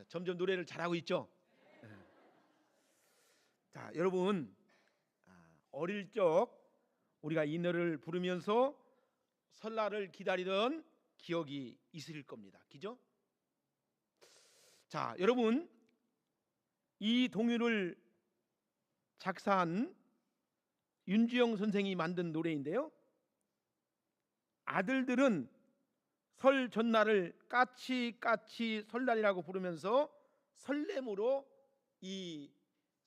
점점 노래를 잘하고 있죠. 자, 여러분, 어릴 적 우리가 이 노래를 부르면서 설날을 기다리던 기억이 있으실 겁니다. 그죠? 자, 여러분, 이 동요를 작사한 윤주영 선생이 만든 노래인데요, 아들들은 설 전날을 까치까치 설날이라고 부르면서 설렘으로 이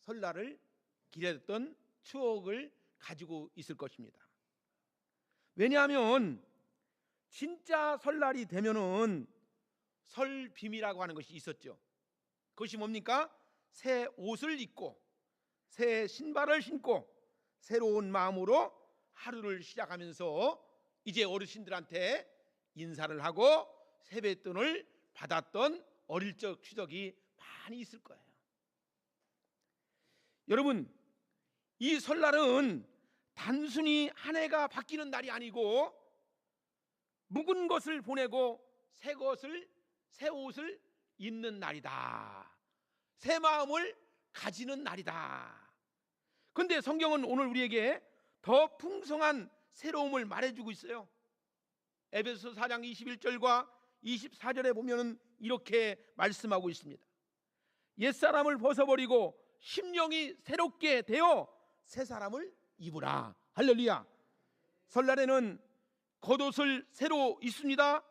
설날을 기다렸던 추억을 가지고 있을 것입니다. 왜냐하면 진짜 설날이 되면은 설빔이라고 하는 것이 있었죠. 그것이 뭡니까? 새 옷을 입고 새 신발을 신고 새로운 마음으로 하루를 시작하면서 이제 어르신들한테 인사를 하고 세뱃돈을 받았던 어릴 적 추억이 많이 있을 거예요. 여러분, 이 설날은 단순히 한 해가 바뀌는 날이 아니고 묵은 것을 보내고 새 옷을 입는 날이다. 새 마음을 가지는 날이다. 그런데 성경은 오늘 우리에게 더 풍성한 새로움을 말해주고 있어요. 에베소 4장 21절과 24절에 보면 이렇게 말씀하고 있습니다. 옛사람을 벗어버리고 심령이 새롭게 되어 새 사람을 입으라. 할렐루야. 설날에는 겉옷을 새로 입습니다.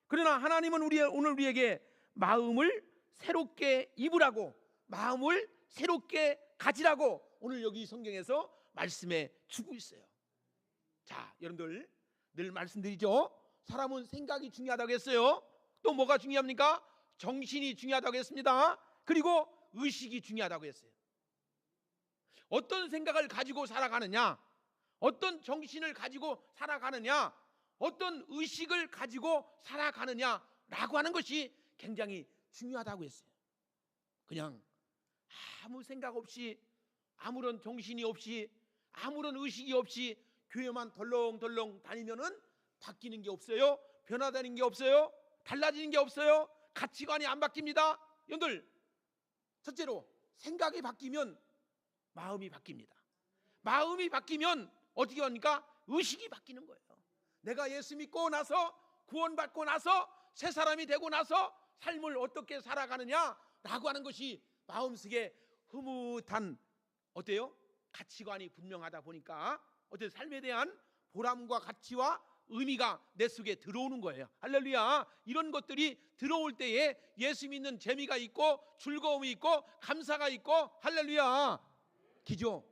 그러나 하나님은 오늘 우리에게 마음을 새롭게 입으라고, 마음을 새롭게 가지라고 오늘 여기 성경에서 말씀해 주고 있어요. 자, 여러분들 늘 말씀드리죠. 사람은 생각이 중요하다고 했어요. 또 뭐가 중요합니까? 정신이 중요하다고 했습니다. 그리고 의식이 중요하다고 했어요. 어떤 생각을 가지고 살아가느냐, 어떤 정신을 가지고 살아가느냐, 어떤 의식을 가지고 살아가느냐라고 하는 것이 굉장히 중요하다고 했어요. 그냥 아무 생각 없이, 아무런 정신이 없이, 아무런 의식이 없이 교회만 덜렁덜렁 다니면은 바뀌는 게 없어요. 변화되는 게 없어요. 달라지는 게 없어요. 가치관이 안 바뀝니다. 여러분들, 첫째로 생각이 바뀌면 마음이 바뀝니다. 마음이 바뀌면 어떻게 합니까? 의식이 바뀌는 거예요. 내가 예수 믿고 나서, 구원받고 나서, 새 사람이 되고 나서 삶을 어떻게 살아가느냐라고 하는 것이 마음속에 흐뭇한, 어때요? 가치관이 분명하다 보니까 어때요? 삶에 대한 보람과 가치와 의미가 내 속에 들어오는 거예요. 할렐루야. 이런 것들이 들어올 때에 예수 믿는 재미가 있고 즐거움이 있고 감사가 있고, 할렐루야. 기죠?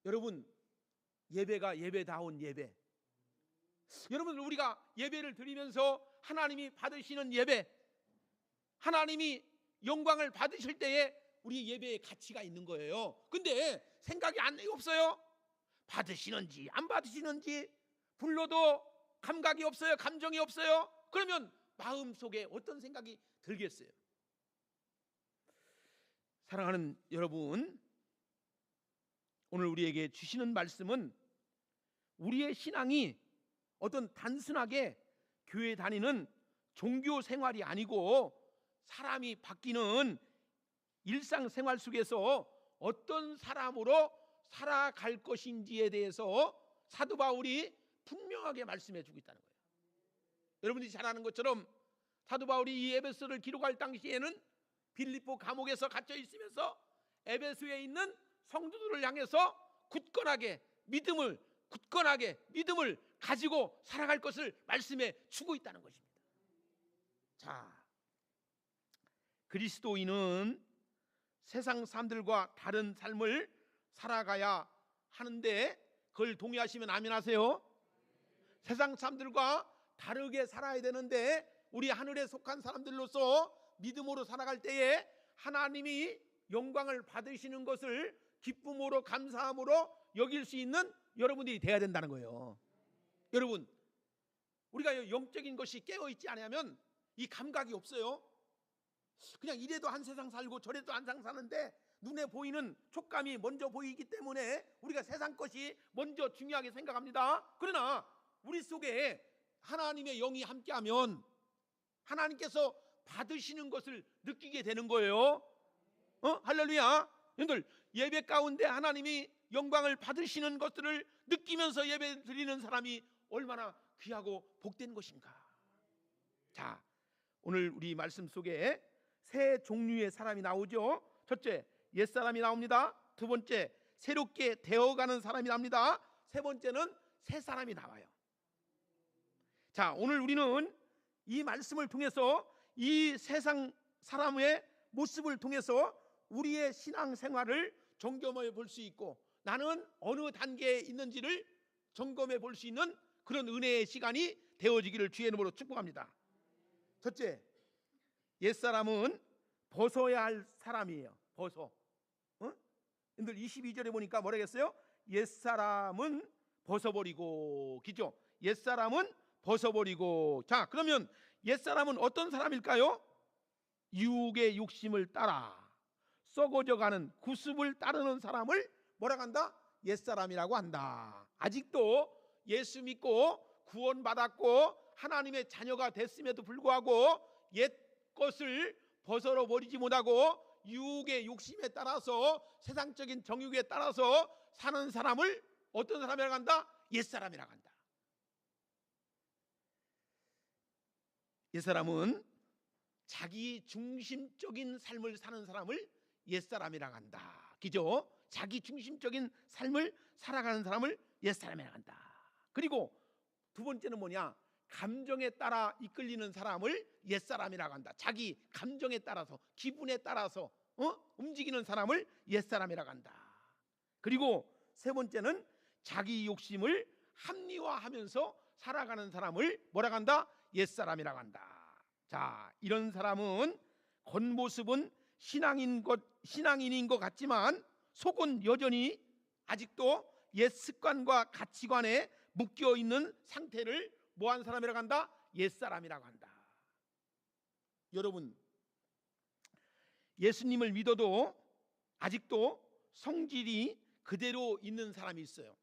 여러분, 예배가 예배다운 예배. 여러분, 우리가 예배를 드리면서 하나님이 받으시는 예배, 하나님이 영광을 받으실 때에 우리 예배에 가치가 있는 거예요. 근데 생각이 없어요. 받으시는지 안 받으시는지 불러도 감각이 없어요. 감정이 없어요. 그러면 마음속에 어떤 생각이 들겠어요? 사랑하는 여러분, 오늘 우리에게 주시는 말씀은 우리의 신앙이 어떤 단순하게 교회 다니는 종교 생활이 아니고 사람이 바뀌는 일상생활 속에서 어떤 사람으로 살아갈 것인지에 대해서 사도 바울이 분명하게 말씀해 주고 있다는 거예요. 여러분들이 잘 아는 것처럼 사도 바울이 이 에베소를 기록할 당시에는 빌립보 감옥에서 갇혀 있으면서 에베소에 있는 성도들을 향해서 굳건하게 믿음을 가지고 살아갈 것을 말씀해 주고 있다는 것입니다. 자, 그리스도인은 세상 사람들과 다른 삶을 살아가야 하는데, 그걸 동의하시면 아멘 하세요. 세상 사람들과 다르게 살아야 되는데, 우리 하늘에 속한 사람들로서 믿음으로 살아갈 때에 하나님이 영광을 받으시는 것을 기쁨으로 감사함으로 여길 수 있는 여러분들이 돼야 된다는 거예요. 여러분, 우리가 영적인 것이 깨어있지 않으면 이 감각이 없어요. 그냥 이래도 한 세상 살고 저래도 한 세상 사는데 눈에 보이는 촉감이 먼저 보이기 때문에 우리가 세상 것이 먼저 중요하게 생각합니다. 그러나 우리 속에 하나님의 영이 함께하면, 하나님께서 받으시는 것을 느끼게 되는 거예요. 할렐루야. 여러분들, 예배 가운데 하나님이 영광을 받으시는 것들을 느끼면서 예배 드리는 사람이 얼마나 귀하고 복된 것인가. 자, 오늘 우리 말씀 속에 세 종류의 사람이 나오죠. 첫째, 옛사람이 나옵니다. 두 번째, 새롭게 되어가는 사람이 나옵니다. 세 번째는 새 사람이 나와요. 자, 오늘 우리는 이 말씀을 통해서 이 세상 사람의 모습을 통해서 우리의 신앙생활을 점검해 볼 수 있고, 나는 어느 단계에 있는지를 점검해 볼 수 있는 그런 은혜의 시간이 되어지기를 주의 이름으로 축복합니다. 첫째, 옛사람은 벗어야 할 사람이에요. 벗어. 여러분들 22절에 보니까 뭐라겠어요? 옛사람은 벗어버리고, 그죠? 옛사람은 벗어버리고. 자, 그러면 옛사람은 어떤 사람일까요? 유혹의 욕심을 따라 썩어져가는 구습을 따르는 사람을 뭐라고 한다? 옛사람이라고 한다. 아직도 예수 믿고 구원받았고 하나님의 자녀가 됐음에도 불구하고 옛 것을 벗어러 버리지 못하고 유혹의 욕심에 따라서 세상적인 정욕에 따라서 사는 사람을 어떤 사람이라고 한다? 옛사람이라고 한다. 옛사람은 자기 중심적인 삶을 사는 사람을 옛사람이라고 한다. 그죠? 자기 중심적인 삶을 살아가는 사람을 옛사람이라고 한다. 그리고 두 번째는 뭐냐? 감정에 따라 이끌리는 사람을 옛사람이라고 한다. 자기 감정에 따라서, 기분에 따라서 움직이는 사람을 옛사람이라고 한다. 그리고 세 번째는 자기 욕심을 합리화하면서 살아가는 사람을 뭐라고 한다? 옛사람이라고 한다. 자, 이런 사람은 겉모습은 신앙인인 것 같지만 속은 여전히 아직도 옛 습관과 가치관에 묶여 있는 상태를 뭐한 사람이라고 한다? 옛사람이라고 한다. 여러분, 예수님을 믿어도 아직도 성질이 그대로 있는 사람이 있어요.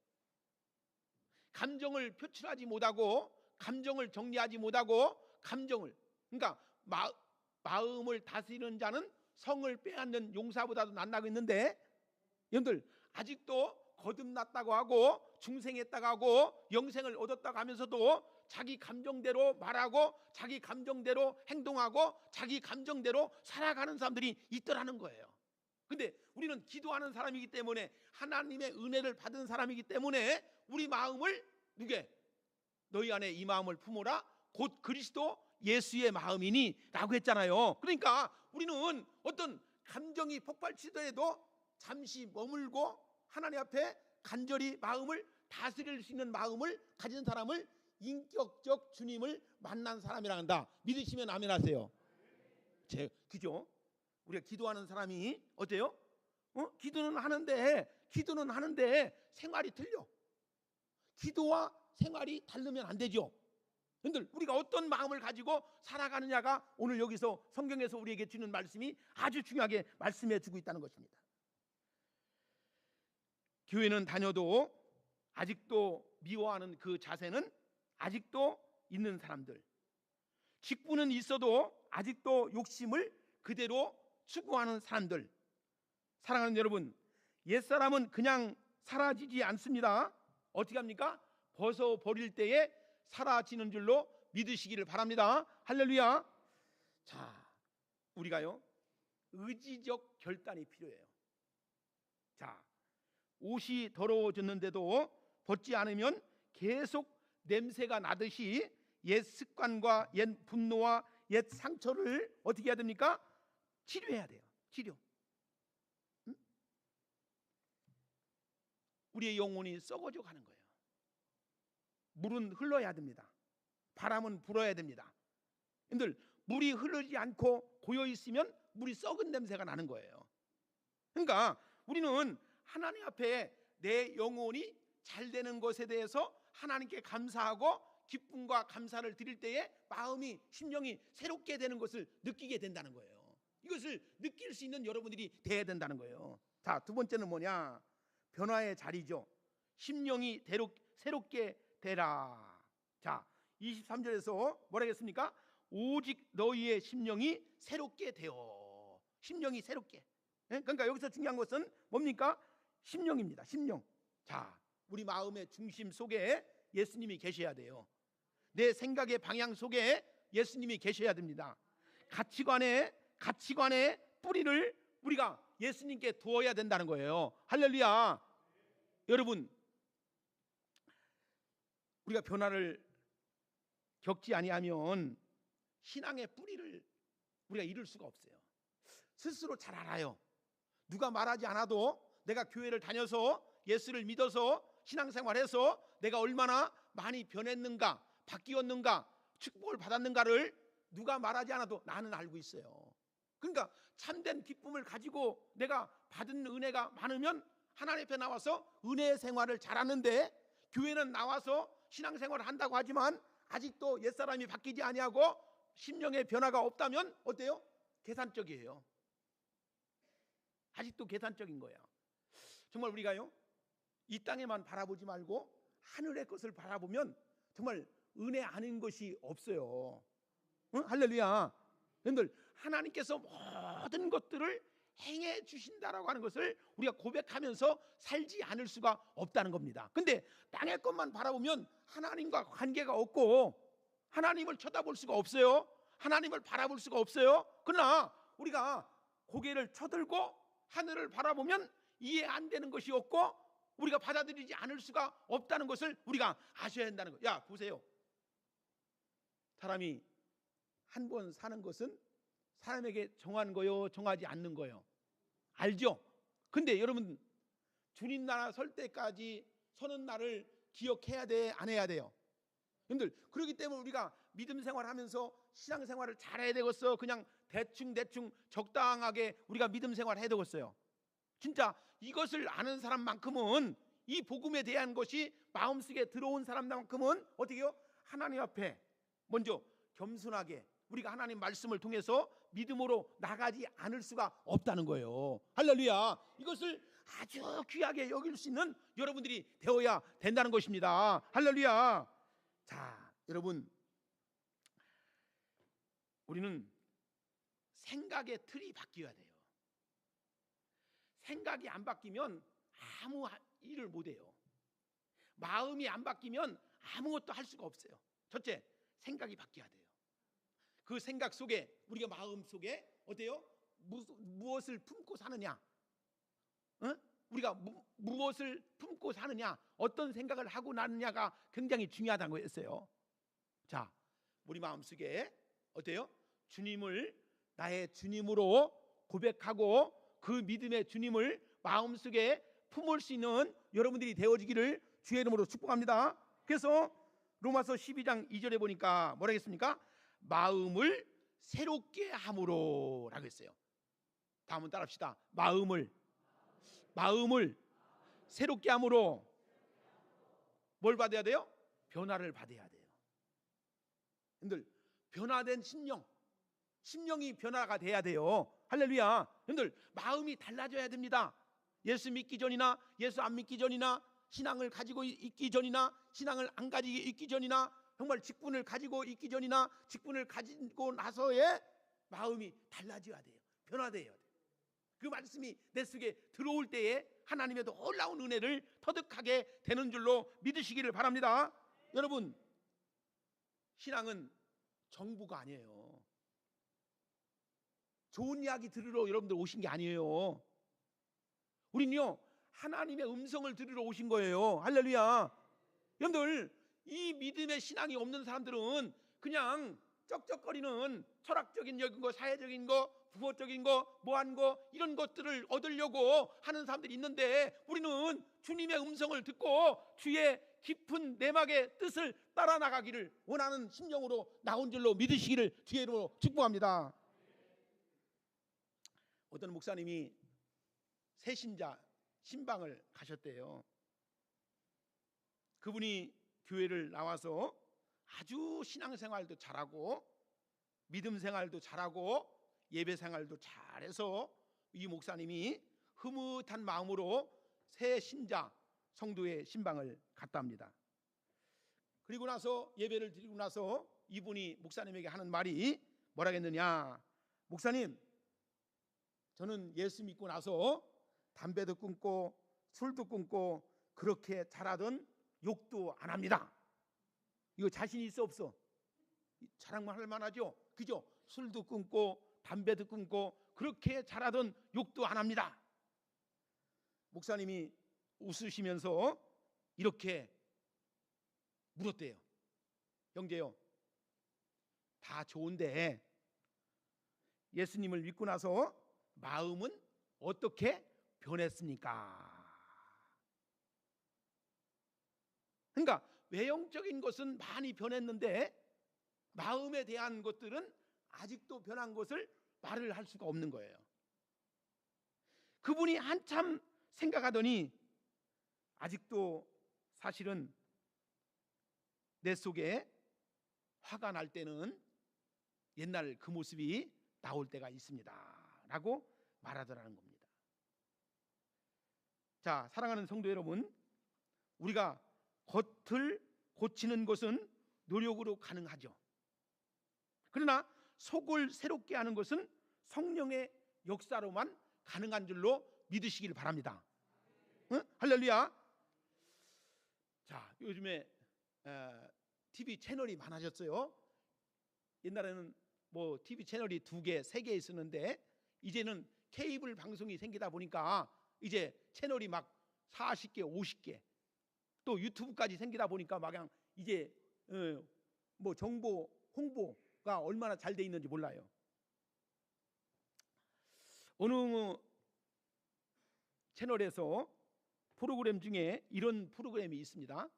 감정을 표출하지 못하고, 감정을 정리하지 못하고, 그러니까 마음을 다스리는 자는 성을 빼앗는 용사보다도 낫다고 했는데, 여러분들 아직도 거듭났다고 하고 중생했다고 하고 영생을 얻었다고 하면서도 자기 감정대로 말하고 자기 감정대로 행동하고 자기 감정대로 살아가는 사람들이 있더라는 거예요. 근데 우리는 기도하는 사람이기 때문에, 하나님의 은혜를 받은 사람이기 때문에 우리 마음을 너희 안에 이 마음을 품어라, 곧 그리스도 예수의 마음이니 라고 했잖아요. 그러니까 우리는 어떤 감정이 폭발치더라도 잠시 머물고 하나님 앞에 간절히 마음을 다스릴 수 있는 마음을 가진 사람을 인격적 주님을 만난 사람이라 한다. 믿으시면 아멘 하세요. 그죠? 우리가 기도하는 사람이 어때요? 기도는 하는데 생활이 틀려. 기도와 생활이 다르면 안 되죠. 여러분들, 우리가 어떤 마음을 가지고 살아가느냐가 오늘 여기서 성경에서 우리에게 주는 말씀이 아주 중요하게 말씀해 주고 있다는 것입니다. 교회는 다녀도 아직도 미워하는 그 자세는 아직도 있는 사람들, 직분은 있어도 아직도 욕심을 그대로 추구하는 사람들. 사랑하는 여러분, 옛사람은 그냥 사라지지 않습니다. 어떻게 합니까? 벗어버릴 때에 사라지는 줄로 믿으시기를 바랍니다. 할렐루야. 자, 우리가요, 의지적 결단이 필요해요. 자, 옷이 더러워졌는데도 벗지 않으면 계속 냄새가 나듯이 옛 습관과 옛 분노와 옛 상처를 어떻게 해야 됩니까? 치료해야 돼요. 치료. 응? 우리의 영혼이 썩어져 가는 거예요. 물은 흘러야 됩니다. 바람은 불어야 됩니다. 여러분들, 물이 흐르지 않고 고여 있으면 물이 썩은 냄새가 나는 거예요. 그러니까 우리는 하나님 앞에 내 영혼이 잘 되는 것에 대해서 하나님께 감사하고 기쁨과 감사를 드릴 때에 마음이, 심령이 새롭게 되는 것을 느끼게 된다는 거예요. 이것을 느낄 수 있는 여러분들이 돼야 된다는 거예요. 자, 두 번째는 뭐냐? 변화의 자리죠. 심령이 새롭게 되라. 자, 23절에서 뭐라 했습니까? 오직 너희의 심령이 새롭게 되어. 심령이 새롭게. 그러니까 여기서 중요한 것은 뭡니까? 심령입니다. 심령. 자, 우리 마음의 중심 속에 예수님이 계셔야 돼요. 내 생각의 방향 속에 예수님이 계셔야 됩니다. 가치관의 뿌리를 우리가 예수님께 두어야 된다는 거예요. 할렐루야. 여러분, 우리가 변화를 겪지 아니하면 신앙의 뿌리를 우리가 이룰 수가 없어요. 스스로 잘 알아요. 누가 말하지 않아도 내가 교회를 다녀서 예수를 믿어서 신앙생활해서 내가 얼마나 많이 변했는가, 바뀌었는가, 축복을 받았는가를 누가 말하지 않아도 나는 알고 있어요. 그러니까 참된 기쁨을 가지고 내가 받은 은혜가 많으면 하나님 앞에 나와서 은혜 생활을 잘하는데, 교회는 나와서 신앙생활을 한다고 하지만 아직도 옛사람이 바뀌지 아니하고 심령의 변화가 없다면 어때요? 계산적이에요. 아직도 계산적인 거야. 정말 우리가요, 이 땅에만 바라보지 말고 하늘의 것을 바라보면 정말 은혜 아닌 것이 없어요. 응? 할렐루야. 여러분들, 하나님께서 모든 것들을 행해 주신다라고 하는 것을 우리가 고백하면서 살지 않을 수가 없다는 겁니다. 근데 땅의 것만 바라보면 하나님과 관계가 없고 하나님을 쳐다볼 수가 없어요. 하나님을 바라볼 수가 없어요. 그러나 우리가 고개를 쳐들고 하늘을 바라보면 이해 안 되는 것이 없고 우리가 받아들이지 않을 수가 없다는 것을 우리가 아셔야 한다는 거예요. 야, 보세요. 사람이 한 번 사는 것은 사람에게 정한 거요, 정하지 않는 거요. 알죠? 근데 여러분, 주님 나라 설 때까지 서는 날을 기억해야 돼, 안 해야 돼요? 여러분들, 그렇기 때문에 우리가 믿음 생활하면서 신앙 생활을 잘해야 되겠어. 그냥 대충 적당하게 우리가 믿음 생활을 해야 되겠어요. 진짜 이것을 아는 사람만큼은, 이 복음에 대한 것이 마음속에 들어온 사람만큼은 어떻게 해요? 하나님 앞에 먼저 겸손하게 우리가 하나님 말씀을 통해서 믿음으로 나가지 않을 수가 없다는 거예요. 할렐루야. 이것을 아주 귀하게 여길 수 있는 여러분들이 되어야 된다는 것입니다. 할렐루야. 자, 여러분, 우리는 생각의 틀이 바뀌어야 돼요. 생각이 안 바뀌면 아무 일을 못 해요. 마음이 안 바뀌면 아무것도 할 수가 없어요. 첫째, 생각이 바뀌어야 돼요. 그 생각 속에, 우리가 마음 속에 어때요? 무엇을 품고 사느냐? 우리가 무엇을 품고 사느냐? 어떤 생각을 하고 나느냐가 굉장히 중요하다는 거였어요. 자, 우리 마음 속에 어때요? 주님을 나의 주님으로 고백하고 그 믿음의 주님을 마음속에 품을 수 있는 여러분들이 되어지기를 주의 이름으로 축복합니다. 그래서 로마서 12장 2절에 보니까 뭐라 했습니까? 마음을 새롭게 함으로 라고 했어요. 다음은 따라합시다. 마음을 새롭게 함으로 뭘 받아야 돼요? 변화를 받아야 돼요. 여러분들, 변화된 심령이 변화가 돼야 돼요. 할렐루야. 여러분들, 마음이 달라져야 됩니다. 예수 믿기 전이나 예수 안 믿기 전이나, 신앙을 가지고 있기 전이나 신앙을 안 가지고 있기 전이나, 정말 직분을 가지고 있기 전이나 직분을 가지고 나서의 마음이 달라져야 돼요. 변화돼야 돼요. 그 말씀이 내 속에 들어올 때에 하나님의 놀라운 은혜를 터득하게 되는 줄로 믿으시기를 바랍니다. 여러분, 신앙은 정부가 아니에요. 좋은 이야기 들으러 여러분들 오신 게 아니에요. 우린요, 하나님의 음성을 들으러 오신 거예요. 할렐루야. 여러분들, 이 믿음의 신앙이 없는 사람들은 그냥 쩍쩍거리는 철학적인 거, 사회적인 거, 부모적인 거, 뭐한 거, 이런 것들을 얻으려고 하는 사람들이 있는데, 우리는 주님의 음성을 듣고 주의 깊은 내막의 뜻을 따라 나가기를 원하는 심령으로 나온 줄로 믿으시기를 주의 이름으로 축복합니다. 어떤 목사님이 새신자 신방을 가셨대요. 그분이 교회를 나와서 아주 신앙생활도 잘하고 믿음 생활도 잘하고 예배 생활도 잘해서 이 목사님이 흐뭇한 마음으로 새 신자 성도의 신방을 갔답니다. 그리고 나서 예배를 드리고 나서 이분이 목사님에게 하는 말이 뭐라겠느냐? 목사님, 저는 예수 믿고 나서 담배도 끊고 술도 끊고 그렇게 잘하던 욕도 안 합니다. 이거 자신 있어 없어? 자랑만 할 만하죠? 그죠? 술도 끊고 담배도 끊고 그렇게 잘하던 욕도 안 합니다. 목사님이 웃으시면서 이렇게 물었대요. 형제요, 다 좋은데 예수님을 믿고 나서 마음은 어떻게 변했습니까? 그러니까 외형적인 것은 많이 변했는데 마음에 대한 것들은 아직도 변한 것을 말을 할 수가 없는 거예요. 그분이 한참 생각하더니 아직도 사실은 내 속에 화가 날 때는 옛날 그 모습이 나올 때가 있습니다 라고 말하더라는 겁니다. 자, 사랑하는 성도 여러분, 우리가 겉을 고치는 것은 노력으로 가능하죠. 그러나 속을 새롭게 하는 것은 성령의 역사로만 가능한 줄로 믿으시길 바랍니다. 응? 할렐루야. 자, 요즘에 TV 채널이 많아졌어요. 옛날에는 뭐 TV 채널이 2개, 3개 있었는데 이제는 케이블 방송이 생기다 보니까 이제 채널이 막 40개, 50개, 또 유튜브까지 생기다 보니까 막 그냥 이제 뭐 정보 홍보가 얼마나 잘 돼 있는지 몰라요. 어느 채널에서 프로그램 중에 이런 프로그램이 있습니다.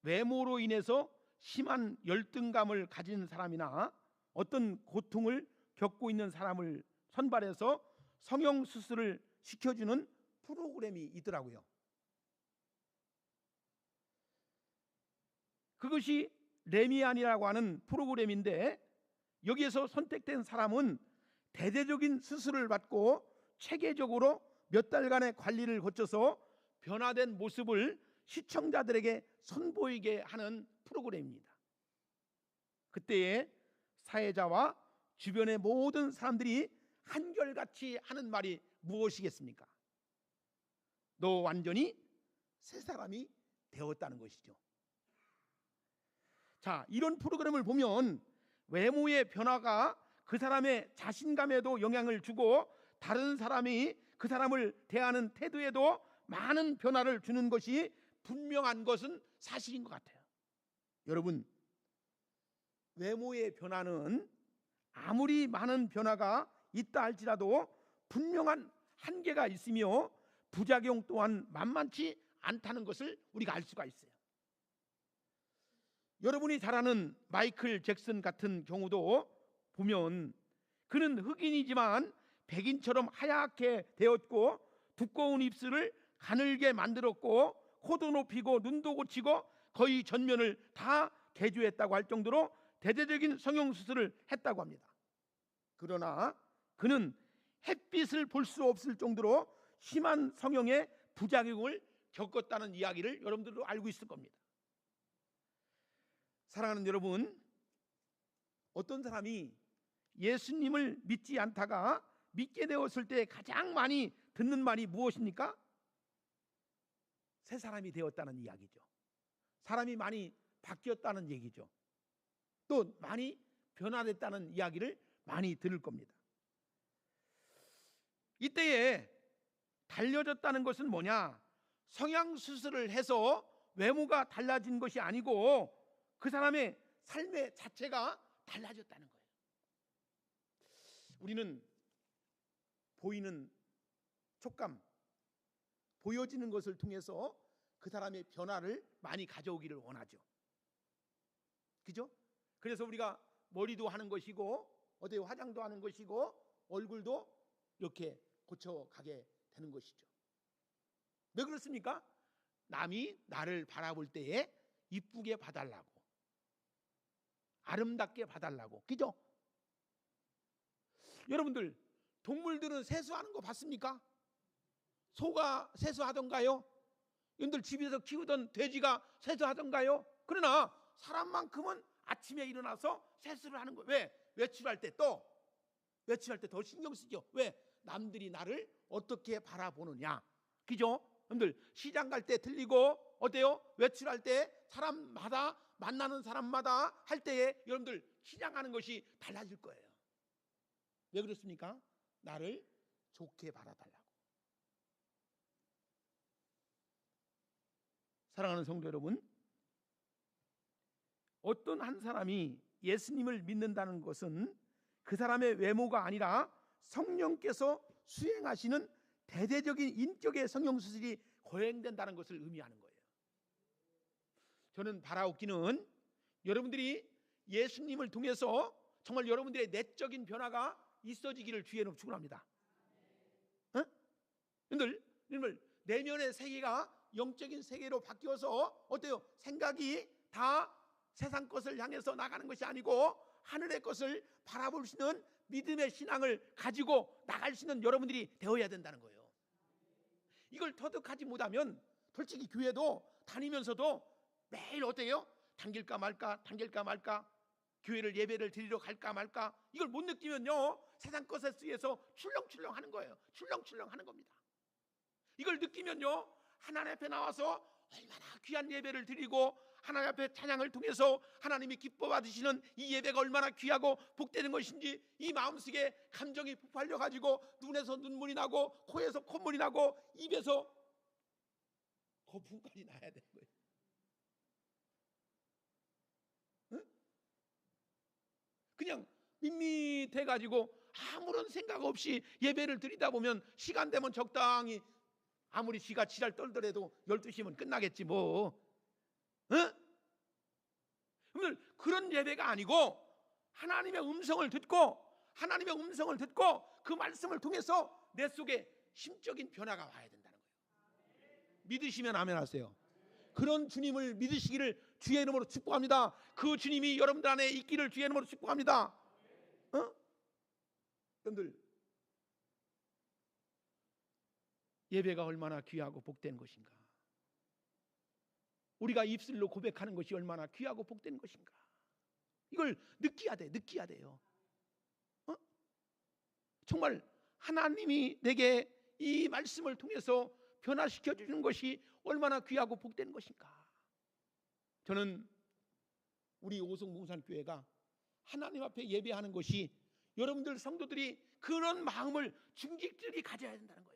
외모로 인해서 심한 열등감을 가진 사람이나 어떤 고통을 겪고 있는 사람을 선발해서 성형 수술을 시켜주는 프로그램이 있더라고요. 그것이 레미안이라고 하는 프로그램인데 여기에서 선택된 사람은 대대적인 수술을 받고 체계적으로 몇 달간의 관리를 거쳐서 변화된 모습을 시청자들에게 선보이게 하는 프로그램입니다. 그때에 사회자와 주변의 모든 사람들이 한결같이 하는 말이 무엇이겠습니까? 너 완전히 새 사람이 되었다는 것이죠. 자, 이런 프로그램을 보면 외모의 변화가 그 사람의 자신감에도 영향을 주고 다른 사람이 그 사람을 대하는 태도에도 많은 변화를 주는 것이 분명한 것은 사실인 것 같아요. 여러분, 외모의 변화는 아무리 많은 변화가 있다 할지라도 분명한 한계가 있으며 부작용 또한 만만치 않다는 것을 우리가 알 수가 있어요. 여러분이 잘 아는 마이클 잭슨 같은 경우도 보면 그는 흑인이지만 백인처럼 하얗게 되었고 두꺼운 입술을 가늘게 만들었고 코도 높이고 눈도 고치고 거의 전면을 다 개조했다고 할 정도로 대대적인 성형수술을 했다고 합니다. 그러나 그는 햇빛을 볼 수 없을 정도로 심한 성형의 부작용을 겪었다는 이야기를 여러분들도 알고 있을 겁니다. 사랑하는 여러분, 어떤 사람이 예수님을 믿지 않다가 믿게 되었을 때 가장 많이 듣는 말이 무엇입니까? 새 사람이 되었다는 이야기죠. 사람이 많이 바뀌었다는 얘기죠. 또 많이 변화됐다는 이야기를 많이 들을 겁니다. 이때에 달려졌다는 것은 뭐냐? 성형수술을 해서 외모가 달라진 것이 아니고 그 사람의 삶의 자체가 달라졌다는 거예요. 우리는 보이는 촉감, 보여지는 것을 통해서 그 사람의 변화를 많이 가져오기를 원하죠. 그죠? 그래서 우리가 머리도 하는 것이고 어디 화장도 하는 것이고 얼굴도 이렇게 고쳐가게 되는 것이죠. 왜 그렇습니까? 남이 나를 바라볼 때에 이쁘게 봐달라고, 아름답게 봐달라고. 그죠? 여러분들, 동물들은 세수하는 거 봤습니까? 소가 세수하던가요? 여러분들 집에서 키우던 돼지가 세수하던가요? 그러나 사람만큼은 아침에 일어나서 세수를 하는 거예요. 왜? 외출할 때 더 신경 쓰죠. 왜? 남들이 나를 어떻게 바라보느냐. 그죠? 여러분들 시장 갈 때 들리고 어때요? 외출할 때 사람마다 만나는 사람마다 할 때에 여러분들 시장하는 것이 달라질 거예요. 왜 그렇습니까? 나를 좋게 바라달라고. 사랑하는 성도 여러분, 어떤 한 사람이 예수님을 믿는다는 것은 그 사람의 외모가 아니라 성령께서 수행하시는 대대적인 인격의 성령수술이 거행된다는 것을 의미하는 거예요. 저는 바라옵기는 여러분들이 예수님을 통해서 정말 여러분들의 내적인 변화가 있어지기를 주의 이름으로 축원합니다. 여러분들 내면의 세계가 영적인 세계로 바뀌어서 어때요? 생각이 다 세상 것을 향해서 나가는 것이 아니고 하늘의 것을 바라볼 수 있는 믿음의 신앙을 가지고 나갈 수 있는 여러분들이 되어야 된다는 거예요. 이걸 터득하지 못하면 솔직히 교회도 다니면서도 매일 어때요? 당길까 말까 교회를 예배를 드리러 갈까 말까 이걸 못 느끼면요 세상 것에 의해서 출렁출렁 하는 거예요. 출렁출렁 하는 겁니다. 이걸 느끼면요 하나님 앞에 나와서 얼마나 귀한 예배를 드리고 하나님 앞에 찬양을 통해서 하나님이 기뻐 받으시는 이 예배가 얼마나 귀하고 복되는 것인지 이 마음속에 감정이 부풀려 가지고 눈에서 눈물이 나고 코에서 콧물이 나고 입에서 거품까지 나야 되는 거예요. 응? 그냥 밋밋해 가지고 아무런 생각 없이 예배를 드리다 보면 시간 되면 적당히 아무리 지가 지랄 떨더라도 12시면 끝나겠지 뭐. 그런 예배가 아니고 하나님의 음성을 듣고 그 말씀을 통해서 내 속에 심적인 변화가 와야 된다는 거예요. 믿으시면 아멘 하세요. 그런 주님을 믿으시기를 주의 이름으로 축복합니다. 그 주님이 여러분들 안에 있기를 주의 이름으로 축복합니다. 여러분들 예배가 얼마나 귀하고 복된 것인가. 우리가 입술로 고백하는 것이 얼마나 귀하고 복된 것인가. 이걸 느껴야 돼요. 정말 하나님이 내게 이 말씀을 통해서 변화시켜 주는 것이 얼마나 귀하고 복된 것인가. 저는 우리 오송봉산교회가 하나님 앞에 예배하는 것이 여러분들 성도들이 그런 마음을 중직들이 가져야 된다는 거예요.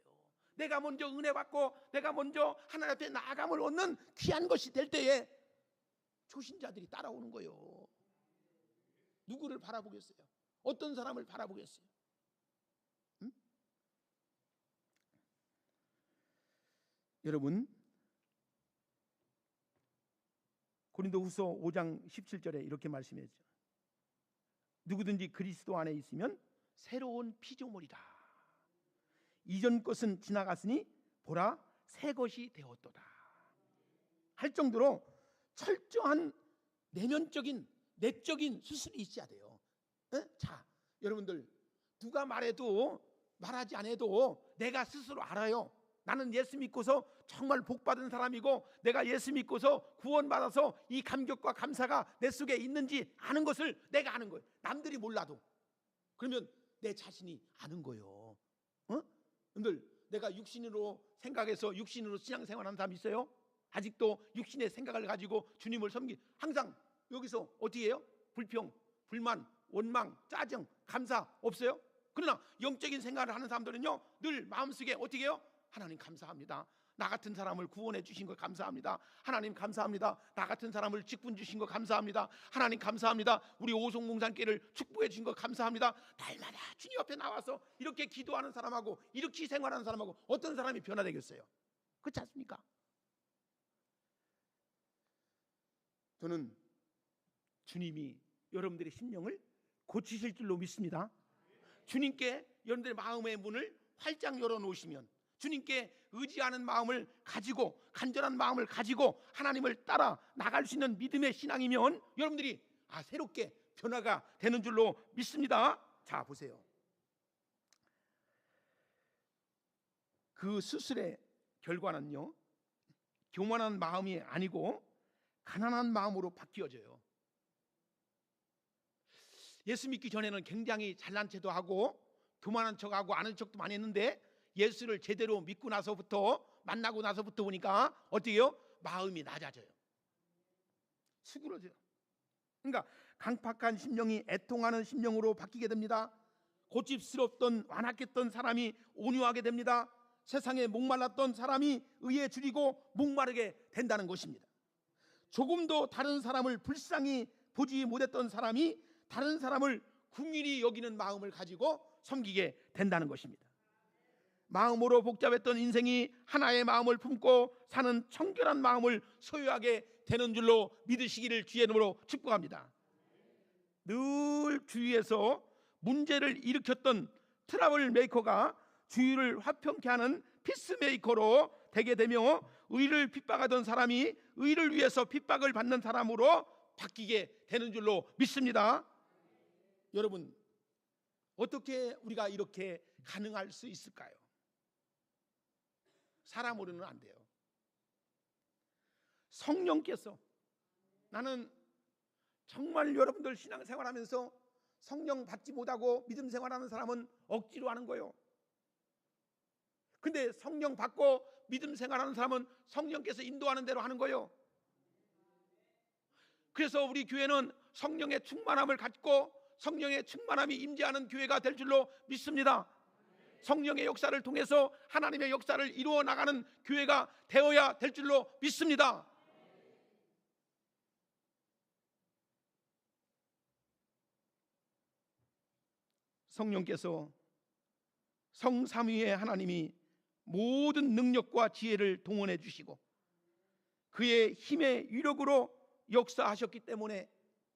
내가 먼저 은혜 받고 내가 먼저 하나님 앞에 나아감을 얻는 귀한 것이 될 때에 초신자들이 따라오는 거예요. 누구를 바라보겠어요? 어떤 사람을 바라보겠어요? 여러분 고린도후서 5장 17절에 이렇게 말씀했죠. 누구든지 그리스도 안에 있으면 새로운 피조물이다. 이전 것은 지나갔으니 보라 새 것이 되었도다 할 정도로 철저한 내면적인 내적인 수술이 있어야 돼요. 자, 여러분들 누가 말하지 않아도 내가 스스로 알아요. 나는 예수 믿고서 정말 복받은 사람이고 내가 예수 믿고서 구원받아서 이 감격과 감사가 내 속에 있는지 아는 것을 내가 아는 거예요. 남들이 몰라도. 그러면 내 자신이 아는 거예요. 여러분들 내가 육신으로 생각해서 육신으로 신앙생활하는 사람 있어요? 아직도 육신의 생각을 가지고 주님을 항상 여기서 어떻게 해요? 불평, 불만, 원망, 짜증, 감사 없어요? 그러나 영적인 생활을 하는 사람들은요 늘 마음속에 어떻게 해요? 하나님 감사합니다. 나 같은 사람을 구원해 주신 거 감사합니다. 하나님 감사합니다. 나 같은 사람을 직분 주신 거 감사합니다. 하나님 감사합니다. 우리 오송봉산교회를 축복해 주신 거 감사합니다. 날마다 주님 옆에 나와서 이렇게 기도하는 사람하고 이렇게 생활하는 사람하고 어떤 사람이 변화되겠어요? 그렇지 않습니까? 저는 주님이 여러분들의 심령을 고치실 줄로 믿습니다. 주님께 여러분들의 마음의 문을 활짝 열어놓으시면 주님께 의지하는 마음을 가지고 간절한 마음을 가지고 하나님을 따라 나갈 수 있는 믿음의 신앙이면 여러분들이 새롭게 변화가 되는 줄로 믿습니다. 자 보세요. 그 수술의 결과는요 교만한 마음이 아니고 가난한 마음으로 바뀌어져요. 예수 믿기 전에는 굉장히 잘난 체도 하고 교만한 척하고 아는 척도 많이 했는데 예수를 제대로 믿고 나서부터, 만나고 나서부터 보니까 어떻게 해요? 마음이 낮아져요. 수그러져요. 그러니까 강팍한 심령이 애통하는 심령으로 바뀌게 됩니다. 고집스럽던 완악했던 사람이 온유하게 됩니다. 세상에 목말랐던 사람이 의에 줄이고 목마르게 된다는 것입니다. 조금도 다른 사람을 불쌍히 보지 못했던 사람이 다른 사람을 긍휼히 여기는 마음을 가지고 섬기게 된다는 것입니다. 마음으로 복잡했던 인생이 하나의 마음을 품고 사는 청결한 마음을 소유하게 되는 줄로 믿으시기를 주의 이름으로 축복합니다. 늘 주위에서 문제를 일으켰던 트러블 메이커가 주위를 화평케 하는 피스메이커로 되게 되며 의를 핍박하던 사람이 의를 위해서 핍박을 받는 사람으로 바뀌게 되는 줄로 믿습니다. 여러분, 어떻게 우리가 이렇게 가능할 수 있을까요? 사람으로는 안 돼요. 성령께서, 나는 정말 여러분들 신앙생활하면서 성령 받지 못하고 믿음 생활하는 사람은 억지로 하는 거예요. 근데 성령 받고 믿음 생활하는 사람은 성령께서 인도하는 대로 하는 거예요. 그래서 우리 교회는 성령의 충만함을 갖고 성령의 충만함이 임재하는 교회가 될 줄로 믿습니다. 성령의 역사를 통해서 하나님의 역사를 이루어 나가는 교회가 되어야 될 줄로 믿습니다. 성령께서 성삼위의 하나님이 모든 능력과 지혜를 동원해 주시고 그의 힘의 위력으로 역사하셨기 때문에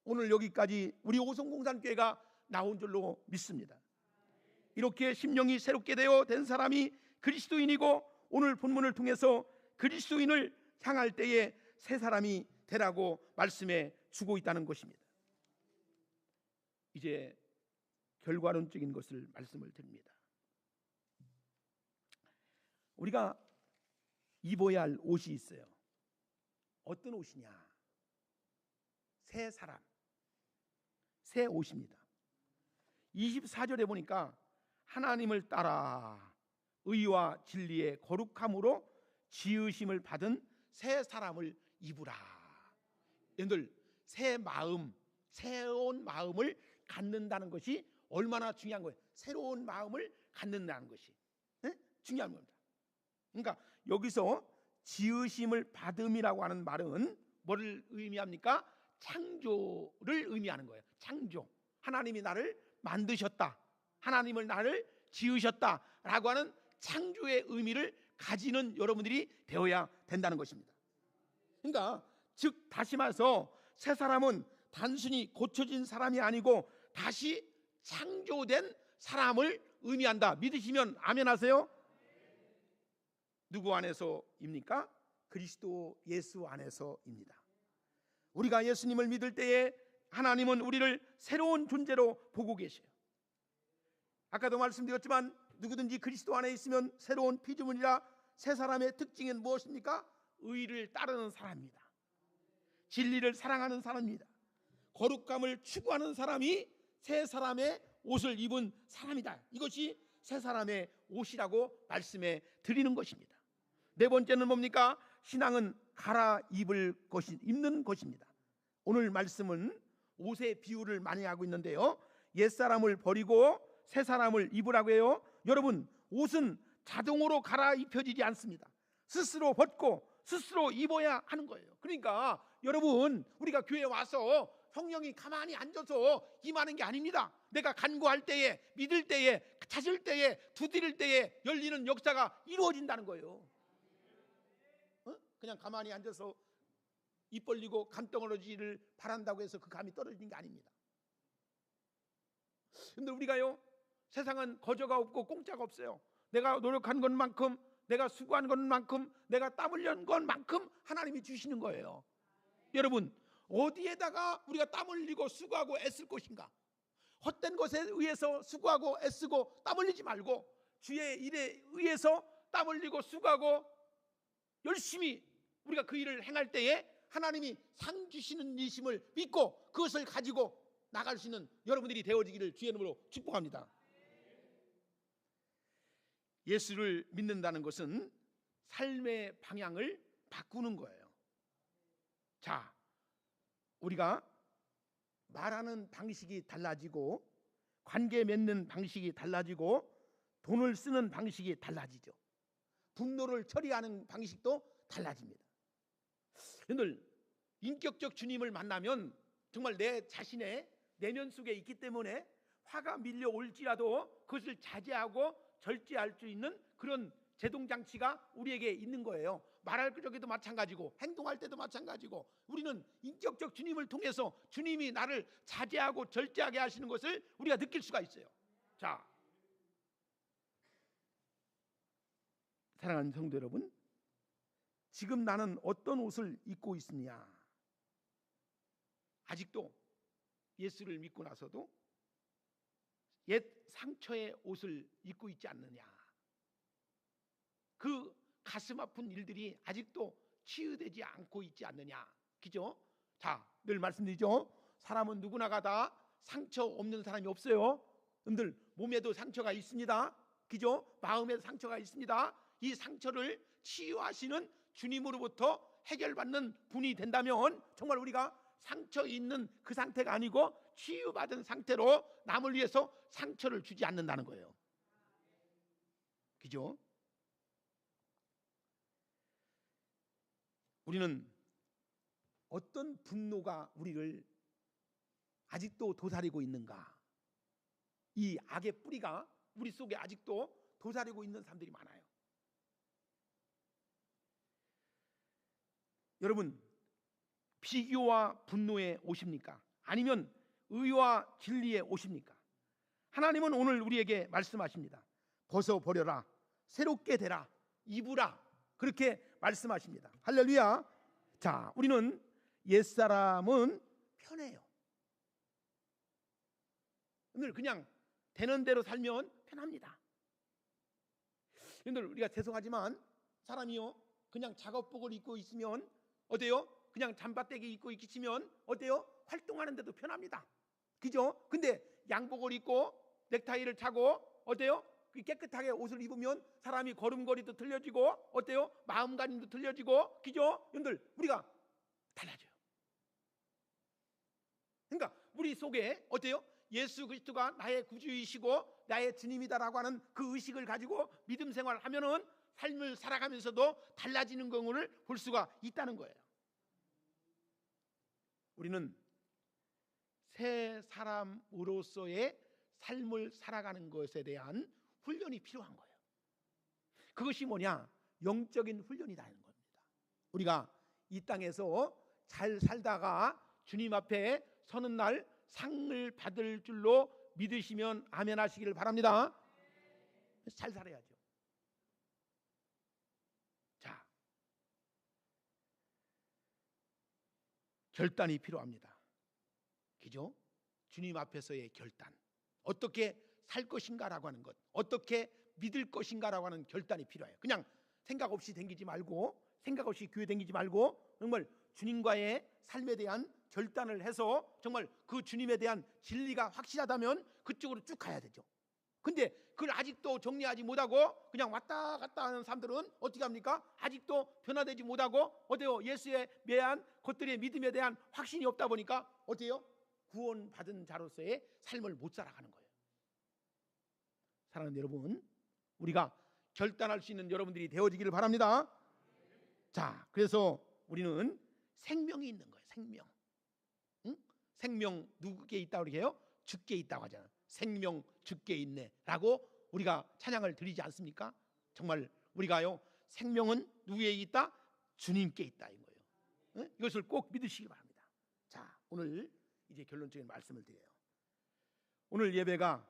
오늘 여기까지 우리 오송공산교회가 나온 줄로 믿습니다. 이렇게 심령이 새롭게 되어 된 사람이 그리스도인이고 오늘 본문을 통해서 그리스도인을 향할 때에 새 사람이 되라고 말씀해 주고 있다는 것입니다. 이제 결과론적인 것을 말씀을 드립니다. 우리가 입어야 할 옷이 있어요. 어떤 옷이냐? 새 사람, 새 옷입니다. 24절에 보니까 하나님을 따라 의와 진리의 거룩함으로 지으심을 받은 새 사람을 입으라. 여러분들, 새 마음, 새로운 마음을 갖는다는 것이 얼마나 중요한 거예요. 새로운 마음을 갖는다는 것이 중요한 겁니다. 그러니까 여기서 지으심을 받음이라고 하는 말은 뭐를 의미합니까? 창조를 의미하는 거예요. 창조. 하나님이 나를 만드셨다, 하나님을 나를 지으셨다라고 하는 창조의 의미를 가지는 여러분들이 되어야 된다는 것입니다. 그러니까 즉 다시 말해서 새 사람은 단순히 고쳐진 사람이 아니고 다시 창조된 사람을 의미한다. 믿으시면 아멘 하세요. 누구 안에서입니까? 그리스도 예수 안에서입니다. 우리가 예수님을 믿을 때에 하나님은 우리를 새로운 존재로 보고 계셔요. 아까도 말씀드렸지만 누구든지 그리스도 안에 있으면 새로운 피조물이라. 새 사람의 특징은 무엇입니까? 의를 따르는 사람입니다. 진리를 사랑하는 사람입니다. 거룩함을 추구하는 사람이 새 사람의 옷을 입은 사람이다. 이것이 새 사람의 옷이라고 말씀해 드리는 것입니다. 네 번째는 뭡니까? 신앙은 입는 것입니다. 오늘 말씀은 옷의 비유를 많이 하고 있는데요, 옛사람을 버리고 새 사람을 입으라고 해요. 여러분, 옷은 자동으로 갈아입혀지지 않습니다. 스스로 벗고 스스로 입어야 하는 거예요. 그러니까 여러분, 우리가 교회에 와서 성령이 가만히 앉아서 임하는 게 아닙니다. 내가 간구할 때에, 믿을 때에, 찾을 때에, 두드릴 때에 열리는 역사가 이루어진다는 거예요. 그냥 가만히 앉아서 입 벌리고 감 떨어지기를 바란다고 해서 그 감이 떨어지는 게 아닙니다. 근데 우리가요, 세상은 거저가 없고 공짜가 없어요. 내가 노력한 것만큼, 내가 수고한 것만큼, 내가 땀 흘린 것만큼 하나님이 주시는 거예요. 여러분, 어디에다가 우리가 땀 흘리고 수고하고 애쓸 것인가? 헛된 것에 의해서 수고하고 애쓰고 땀 흘리지 말고 주의 일에 의해서 땀 흘리고 수고하고 열심히 우리가 그 일을 행할 때에 하나님이 상 주시는 일심을 믿고 그것을 가지고 나갈 수 있는 여러분들이 되어지기를 주의 이름으로 축복합니다. 예수를 믿는다는 것은 삶의 방향을 바꾸는 거예요. 자, 우리가 말하는 방식이 달라지고 관계 맺는 방식이 달라지고 돈을 쓰는 방식이 달라지죠. 분노를 처리하는 방식도 달라집니다. 여러분들, 인격적 주님을 만나면 정말 내 자신의 내면 속에 있기 때문에 화가 밀려올지라도 그것을 자제하고 절제할 수 있는 그런 제동장치가 우리에게 있는 거예요. 말할 적에도 마찬가지고 행동할 때도 마찬가지고 우리는 인격적 주님을 통해서 주님이 나를 자제하고 절제하게 하시는 것을 우리가 느낄 수가 있어요. 자, 사랑하는 성도 여러분, 지금 나는 어떤 옷을 입고 있느냐? 아직도 예수를 믿고 나서도 옛 상처의 옷을 입고 있지 않느냐? 그 가슴 아픈 일들이 아직도 치유되지 않고 있지 않느냐? 그죠? 자, 늘 말씀드리죠. 사람은 누구나가 다 상처 없는 사람이 없어요. 여러분들, 몸에도 상처가 있습니다. 그죠? 마음에도 상처가 있습니다. 이 상처를 치유하시는 주님으로부터 해결받는 분이 된다면 정말 우리가 상처 있는 그 상태가 아니고 치유받은 상태로 남을 위해서 상처를 주지 않는다는 거예요. 그죠? 우리는 어떤 분노가 우리를 아직도 도사리고 있는가? 이 악의 뿌리가 우리 속에 아직도 도사리고 있는 사람들이 많아요. 여러분, 비교와 분노에 오십니까? 아니면 의와 진리에 오십니까? 하나님은 오늘 우리에게 말씀하십니다. 벗어버려라, 새롭게 되라, 입으라, 그렇게 말씀하십니다. 할렐루야. 자, 우리는 옛사람은 편해요. 오늘 그냥 되는 대로 살면 편합니다. 여러분들, 우리가 죄송하지만 사람이요 그냥 작업복을 입고 있으면 어때요? 그냥 잠바떼기 입고 있으면 어때요? 활동하는데도 편합니다. 그죠? 근데 양복을 입고 넥타이를 차고 어때요? 깨끗하게 옷을 입으면 사람이 걸음걸이도 틀려지고 어때요? 마음가짐도 틀려지고, 그죠? 여러분들, 우리가 달라져요. 그러니까 우리 속에 어때요? 예수 그리스도가 나의 구주이시고 나의 주님이다라고 하는 그 의식을 가지고 믿음 생활을 하면은 삶을 살아가면서도 달라지는 경우를 볼 수가 있다는 거예요. 우리는 새 사람으로서의 삶을 살아가는 것에 대한 훈련이 필요한 거예요. 그것이 뭐냐? 영적인 훈련이라는 겁니다. 우리가 이 땅에서 잘 살다가 주님 앞에 서는 날 상을 받을 줄로 믿으시면 아멘 하시기를 바랍니다. 잘 살아야죠. 자, 결단이 필요합니다. 그죠? 주님 앞에서의 결단. 어떻게 살 것인가라고 하는 것, 어떻게 믿을 것인가라고 하는 결단이 필요해요. 그냥 생각 없이 댕기지 말고, 생각 없이 교회 댕기지 말고 정말 주님과의 삶에 대한 결단을 해서 정말 그 주님에 대한 진리가 확실하다면 그쪽으로 쭉 가야 되죠. 근데 그걸 아직도 정리하지 못하고 그냥 왔다 갔다 하는 사람들은 어떻게 합니까? 아직도 변화되지 못하고 어때요? 예수에 대한 것들의 믿음에 대한 확신이 없다 보니까 어때요? 구원받은 자로서의 삶을 못 살아가는 거예요. 사랑하는 여러분, 우리가 결단할 수 있는 여러분들이 되어지기를 바랍니다. 자, 그래서 우리는 생명이 있는 거예요. 생명. 응? 생명 누구께 있다고 그래요? 주께 있다고 하잖아요. 생명 주께 있네라고 우리가 찬양을 드리지 않습니까? 정말 우리가요, 생명은 누구에 있다? 주님께 있다 이 거예요. 응? 이것을 꼭 믿으시기 바랍니다. 자, 오늘 이제 결론적인 말씀을 드려요. 오늘 예배가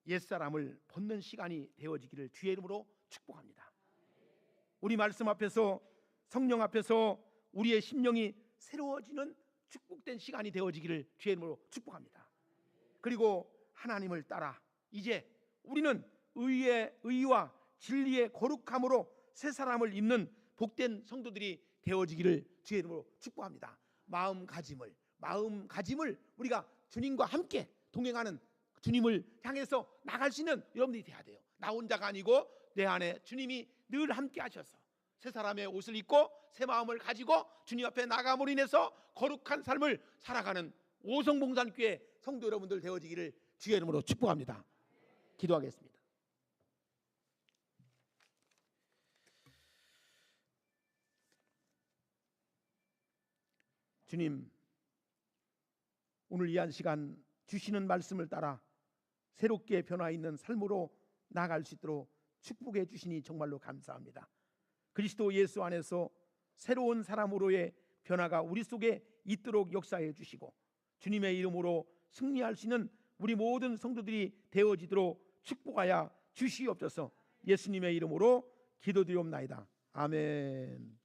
옛사람을 벗는 시간이 되어지기를 주의 이름으로 축복합니다. 우리 말씀 앞에서, 성령 앞에서 우리의 심령이 새로워지는 축복된 시간이 되어지기를 주의 이름으로 축복합니다. 그리고 하나님을 따라 이제 우리는 의와 진리의 거룩함으로 새 사람을 입는 복된 성도들이 되어지기를 주의 이름으로 축복합니다. 마음가짐을 우리가 주님과 함께 동행하는, 주님을 향해서 나갈 수 있는 여러분들이 돼야 돼요. 나 혼자가 아니고 내 안에 주님이 늘 함께 하셔서 새 사람의 옷을 입고 새 마음을 가지고 주님 앞에 나감으로 인해서 거룩한 삶을 살아가는 오성봉산교회 성도 여러분들 되어지기를 주의 이름으로 축복합니다. 기도하겠습니다. 주님, 오늘 이 한 시간 주시는 말씀을 따라 새롭게 변화 있는 삶으로 나아갈 수 있도록 축복해 주시니 정말로 감사합니다. 그리스도 예수 안에서 새로운 사람으로의 변화가 우리 속에 있도록 역사해 주시고 주님의 이름으로 승리할 수 있는 우리 모든 성도들이 되어지도록 축복하여 주시옵소서. 예수님의 이름으로 기도드리옵나이다. 아멘.